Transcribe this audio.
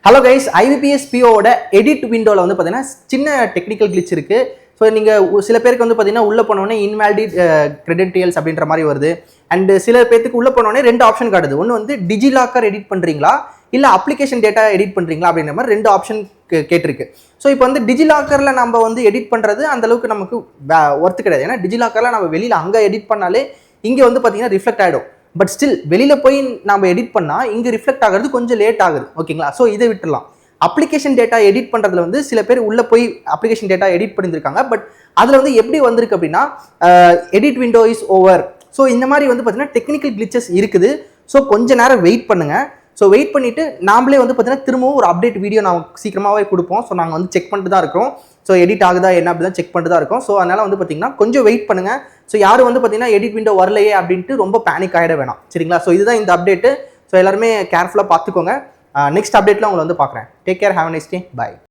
Hello guys, IVPS POவோட edit விண்டோவில் வந்து பார்த்தீங்கன்னா சின்ன டெக்னிக்கல் கிளிச் இருக்குது. ஸோ நீங்கள் சில பேருக்கு வந்து பார்த்தீங்கன்னா உள்ளே போனோடனே இன்வாலிட் கிரெடென்டியல்ஸ் அப்படின்ற மாதிரி வருது. அண்ட் சில பேருக்கு உள்ளே போனோடனே ரெண்டு ஆப்ஷன் காட்டுது. ஒன்று வந்து டிஜிலாக்கர் எடிட் பண்ணுறீங்களா இல்லை அப்ளிகேஷன் டேட்டா எடிட் பண்ணுறீங்களா அப்படின்ற மாதிரி ரெண்டு ஆப்ஷன் கேட்டிருக்கு. ஸோ இப்போ வந்து டிஜிலாக்கரில் நம்ம வந்து எடிட் பண்ணுறது அந்தளவுக்கு நமக்கு ஒர்த்து கிடையாது. ஏன்னா டிஜிலாக்கரில் நம்ம வெளியில் அங்கே எடிட் பண்ணாலே இங்கே வந்து பார்த்தீங்கன்னா ரிஃப்ளெக்ட் ஆகிடும். பட் ஸ்டில் வெளியில் போய் நம்ம எடிட் பண்ணால் இங்கே ரிஃப்ளெக்ட் ஆகிறது கொஞ்சம் லேட் ஆகுது. ஓகேங்களா? ஸோ இதை விட்டுடலாம். அப்ளிகேஷன் டேட்டா எடிட் பண்ணுறதுல வந்து சில பேர் உள்ளே போய் அப்ளிகேஷன் டேட்டா எடிட் பண்ணியிருக்காங்க. பட் அதில் வந்து எப்படி வந்திருக்கு அப்படின்னா edit window is over. So இந்த மாதிரி வந்து பார்த்தீங்கன்னா டெக்னிக்கல் கிளிச்சஸ் இருக்குது. ஸோ கொஞ்ச நேரம் வெயிட் பண்ணுங்கள். ஸோ வெயிட் பண்ணிவிட்டு நாமளே வந்து பார்த்தீங்கன்னா திரும்பவும் ஒரு அப்டேட் வீடியோ நான் சீக்கிரமாகவே கொடுப்போம். ஸோ நாங்கள் வந்து செக் பண்ணிட்டு தான் இருக்கிறோம். ஸோ எடிட் ஆகுதா என்ன அப்படி தான் செக் பண்ணிட்டு தான் இருக்கோம். ஸோ அதனால் வந்து பார்த்தீங்கன்னா கொஞ்சம் வெயிட் பண்ணுங்கள். ஸோ யாரும் வந்து பார்த்தீங்கன்னா எடிட் விண்டோ வரலையே அப்படின்ட்டு ரொம்ப பேனிக் ஆகிட வேணாம். சரிங்களா? ஸோ இதுதான் இந்த அப்டேட்டு. ஸோ எல்லாருமே கேர்ஃபுல்லாக பார்த்துக்கோங்க. நெக்ஸ்ட் அப்டேட்டில் உங்களை வந்து பார்க்குறேன். Take care, have a nice day, by.